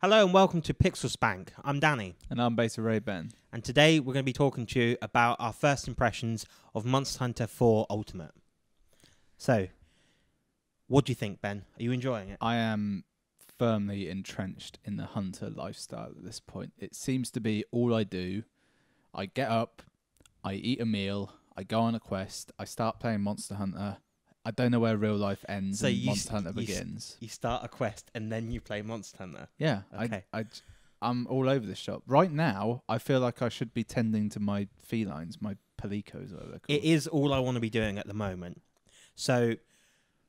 Hello and welcome to Pixel Spank. I'm Danny. And I'm Beta Ray Ben. And today we're going to be talking to you about our first impressions of Monster Hunter 4 Ultimate. So, what do you think, Ben? Are you enjoying it? I am firmly entrenched in the hunter lifestyle at this point. It seems to be all I do. I get up, I eat a meal, I go on a quest, I start playing Monster Hunter. I don't know where real life ends and Monster Hunter begins. You start a quest and then you play Monster Hunter? Yeah. Okay. I'm all over this shop. Right now, I feel like I should be tending to my felines, my pelicos, or whatever they're called. It is all I want to be doing at the moment. So,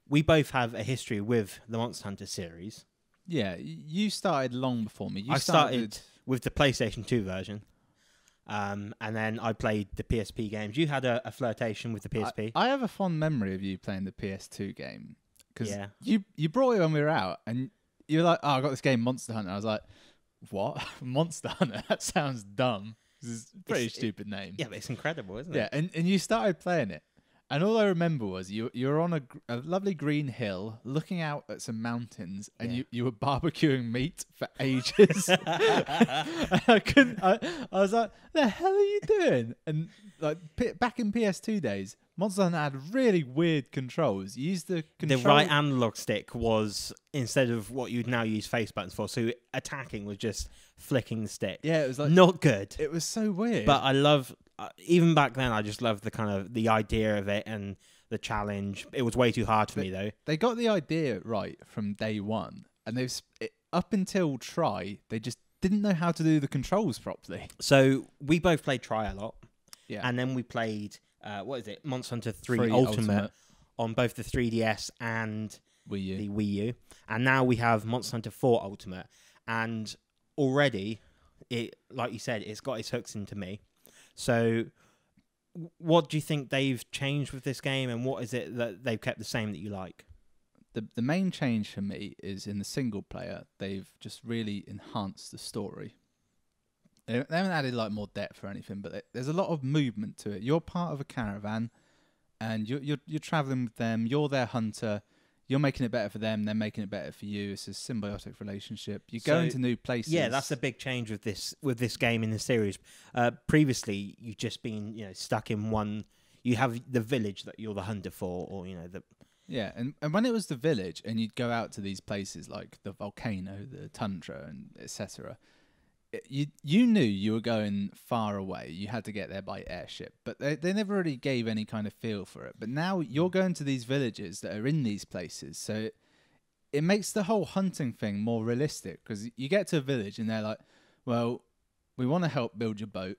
we both have a history with the Monster Hunter series. Yeah, you started long before me. I started with the PlayStation 2 version. And then I played the PSP games. You had a flirtation with the PSP. I have a fond memory of you playing the PS2 game. Because Yeah. you brought it when we were out, and you were like, oh, I got this game, Monster Hunter. I was like, what? Monster Hunter? That sounds dumb. This is a pretty stupid name. Yeah, but it's incredible, isn't it? Yeah, and you started playing it. And all I remember was you were on a lovely green hill looking out at some mountains, and you were barbecuing meat for ages. I was like, the hell are you doing? And like back in PS2 days, Monster Hunter had really weird controls. You used the right analog stick was, instead of what you'd now use face buttons for, so attacking was just flicking the stick. Yeah, it was like not good. It was so weird. But I love, even back then, I just loved the idea of it and the challenge. It was way too hard for me though. They got the idea right from day one, and up until Try, they just didn't know how to do the controls properly. So we both played Try a lot. Yeah. And then we played, Monster Hunter 3 Ultimate on both the 3DS and Wii U. the Wii U. And now we have Monster Hunter 4 Ultimate. And already, like you said, it's got its hooks into me. So what do you think they've changed with this game, and what is it that they've kept the same that you like? The main change for me is in the single player, they've just really enhanced the story. They haven't added like more depth or anything, but there's a lot of movement to it. You're part of a caravan, and you're traveling with them. You're their hunter. You're making it better for them. They're making it better for you. It's a symbiotic relationship. You go into new places. Yeah, that's a big change with this game in the series. Previously, you've just been stuck in one. You have the village that you're the hunter for, or the. Yeah, and when it was the village, and you'd go out to these places like the volcano, the tundra, and etc. You knew you were going far away. You had to get there by airship, but they never really gave any kind of feel for it. But now you're going to these villages that are in these places, so it makes the whole hunting thing more realistic, because you get to a village and they're like, well, we want to help build your boat,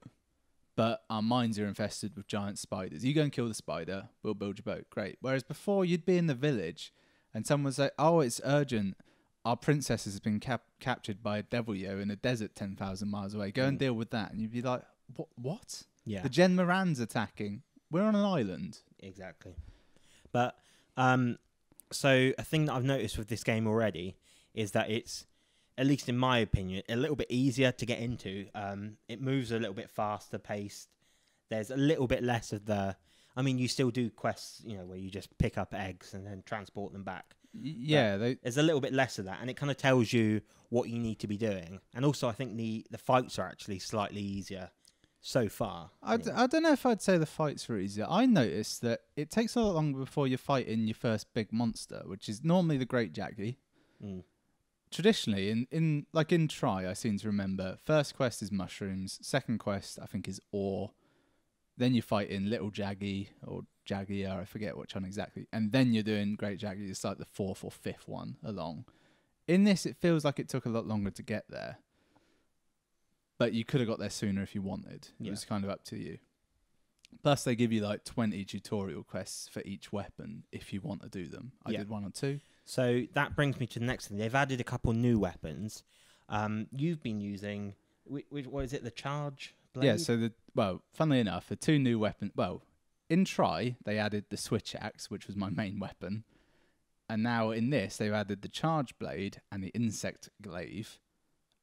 but our mines are infested with giant spiders. You go and kill the spider, we'll build your boat. Great. Whereas before, you'd be in the village and someone would say, oh, it's urgent. Our princess has been captured by a devil yo in a desert 10,000 miles away. Go and deal with that. And you'd be like, what? Yeah. The Gen Moran's attacking. We're on an island. Exactly. But so a thing that I've noticed with this game already is that it's, at least in my opinion, a little bit easier to get into. It moves a little bit faster paced. There's a little bit less of you still do quests, where you just pick up eggs and then transport them back. Yeah, there's a little bit less of that, and it kind of tells you what you need to be doing. And also, I think the fights are actually slightly easier so far. I don't know if I'd say the fights were easier. I noticed that it takes a lot longer before you're fighting your first big monster, which is normally the Great Jaggy. Mm. Traditionally, in Try, I seem to remember, first quest is mushrooms, second quest I think is ore, then you fight in Little Jaggy or Jaggier, I forget which one exactly, and then you're doing Great Jaggy. It's like the fourth or fifth one along. In this, it feels like it took a lot longer to get there, but you could have got there sooner if you wanted. It was kind of up to you. Plus, they give you like 20 tutorial quests for each weapon if you want to do them. I did 1 or 2. So that brings me to the next thing. They've added a couple new weapons. You've been using, what is it, the charge blade? Yeah, so funnily enough, the 2 new weapons, in Try, they added the switch axe, which was my main weapon. And now in this, they've added the charge blade and the insect glaive.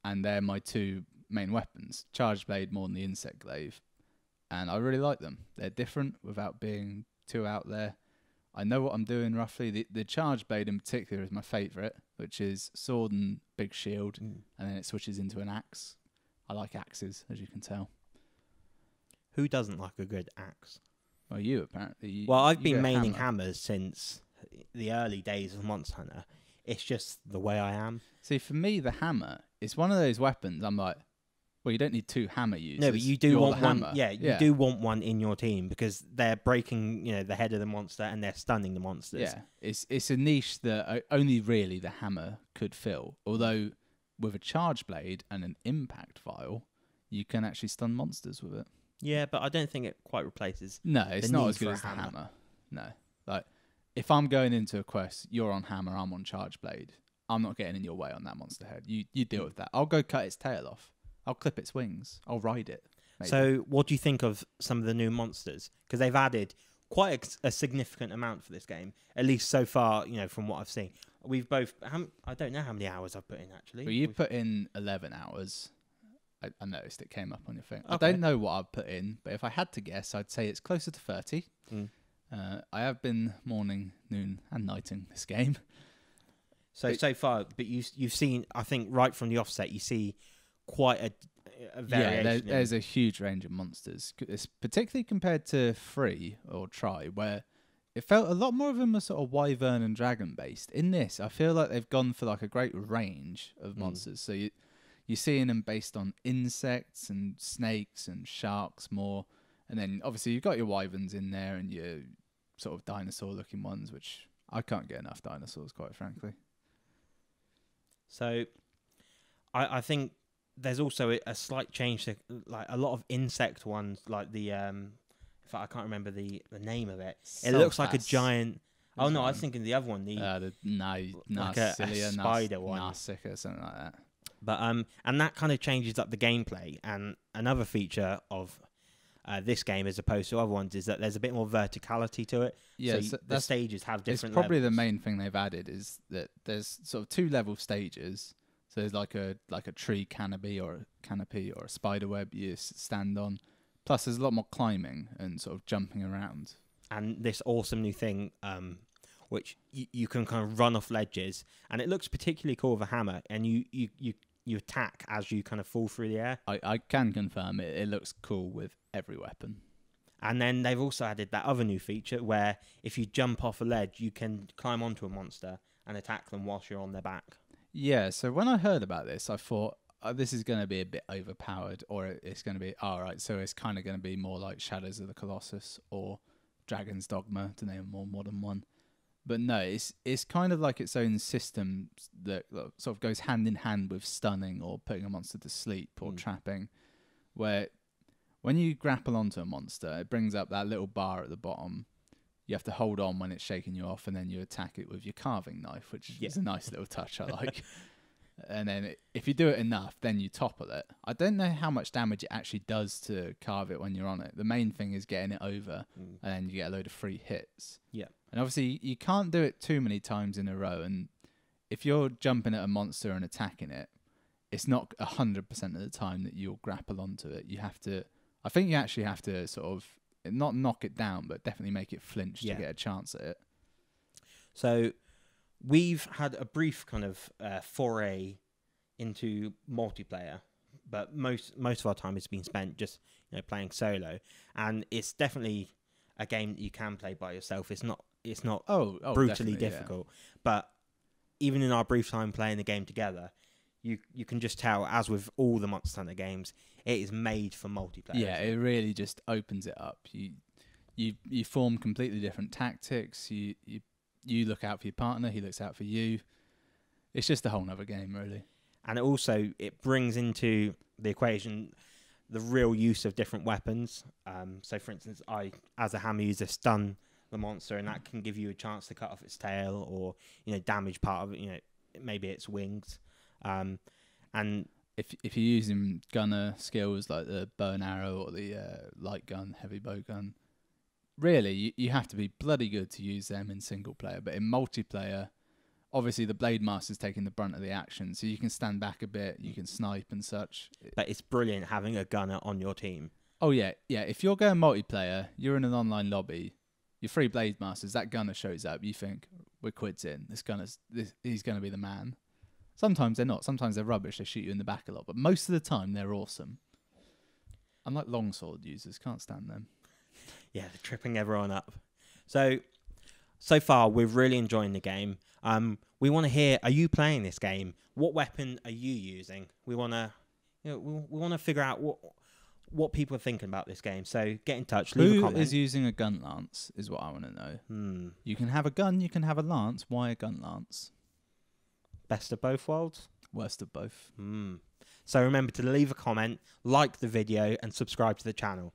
And they're my 2 main weapons. Charge blade more than the insect glaive. And I really like them. They're different without being too out there. I know what I'm doing roughly. The charge blade in particular is my favourite, which is sword and big shield, and then it switches into an axe. I like axes, as you can tell. Who doesn't like a good axe? Well, you apparently. Well, I've been go maining hammer. hammers since the early days of Monster Hunter. It's just the way I am. See, for me, the hammer is one of those weapons. I'm like, well, you don't need 2 hammer users. No, but you do You're want the one. hammer. Yeah, you do want one in your team because they're breaking, the head of the monster and they're stunning the monsters. Yeah, it's a niche that only really the hammer could fill. Although with a charge blade and an impact vial, you can actually stun monsters with it. Yeah, but I don't think it quite replaces. No, it's not need as good for a as the hammer. hammer. No, like if I'm going into a quest, you're on hammer, I'm on charge blade. I'm not getting in your way on that monster head. You deal with that. I'll go cut its tail off. I'll clip its wings. I'll ride it. Maybe. So, what do you think of some of the new monsters? Because they've added quite a significant amount for this game, at least so far. From what I've seen, we've both. I don't know how many hours I've put in actually. Well, you put in 11 hours. I noticed it came up on your thing. Okay. I don't know what I've put in, but if I had to guess, I'd say it's closer to 30. I have been morning, noon, and nighting this game. So far, but you've seen. I think right from the offset, you see quite a variation. Yeah, there's a huge range of monsters, particularly compared to 3 or Try, where it felt a lot more of them were sort of wyvern and dragon based. In this, I feel like they've gone for like a great range of monsters. So you're seeing them based on insects and snakes and sharks more, and then obviously you've got your wyverns in there and your sort of dinosaur looking ones, which I can't get enough dinosaurs, quite frankly. So I think there's also a slight change to like a lot of insect ones, like the in fact I can't remember the name of it. It looks like a giant. Oh no, I was thinking the other one. The like a spider one, Nausicaa, something like that. But and that kind of changes up the gameplay. And another feature of this game, as opposed to other ones, is that there's a bit more verticality to it. Yeah, so the stages have different. It's probably levels. the main thing they've added is that there's sort of 2 level stages. So there's like a tree canopy or a spider web you stand on. Plus there's a lot more climbing and sort of jumping around. And this awesome new thing, which you can kind of run off ledges, and it looks particularly cool with a hammer, and you attack as you kind of fall through the air. I can confirm it looks cool with every weapon. And then they've also added that other new feature where if you jump off a ledge, you can climb onto a monster and attack them whilst you're on their back. Yeah, so when I heard about this, I thought, this is going to be a bit overpowered, or it's going to be, alright, so it's kind of going to be more like Shadows of the Colossus or Dragon's Dogma, to name a more modern one. But no, it's kind of like its own system that sort of goes hand in hand with stunning or putting a monster to sleep or trapping, where when you grapple onto a monster, it brings up that little bar at the bottom. You have to hold on when it's shaking you off, and then you attack it with your carving knife, which is a nice little touch I like. And then if you do it enough, then you topple it. I don't know how much damage it actually does to carve it when you're on it. The main thing is getting it over, and then you get a load of free hits. Yeah. And obviously, you can't do it too many times in a row. And if you're jumping at a monster and attacking it, it's not 100% of the time that you'll grapple onto it. You have to... I think you actually have to sort of... not knock it down, but definitely make it flinch to get a chance at it. So we've had a brief kind of foray into multiplayer, but most of our time has been spent just playing solo, and it's definitely a game that you can play by yourself. It's not brutally difficult, but even in our brief time playing the game together, you can just tell, as with all the Monster Hunter games, it is made for multiplayer. Yeah, it really just opens it up. You form completely different tactics. You look out for your partner, he looks out for you. It's just a whole nother game, really. And it brings into the equation the real use of different weapons. So, for instance, I, as a hammer user, stun the monster, and that can give you a chance to cut off its tail or damage part of it. Maybe its wings. And if you're using gunner skills like the bow and arrow or the light gun, heavy bow gun, really you have to be bloody good to use them in single player. But in multiplayer, obviously the Blade Master's taking the brunt of the action, so you can stand back a bit, you can snipe and such. But it's brilliant having a gunner on your team. Oh yeah. If you're going multiplayer, you're in an online lobby, Your 3 Blade Masters, that gunner shows up, you think, we're quids in. He's going to be the man. Sometimes they're not. Sometimes they're rubbish. They shoot you in the back a lot. But most of the time, they're awesome. Unlike longsword users, can't stand them. Yeah, they're tripping everyone up. So far, we're really enjoying the game. We want to hear, are you playing this game? What weapon are you using? We want to, we want to figure out what people are thinking about this game. So get in touch, leave a comment. Who is using a gun lance is what I want to know. You can have a gun, you can have a lance. Why a gun lance? Best of both worlds? Worst of both. So remember to leave a comment, like the video, and subscribe to the channel.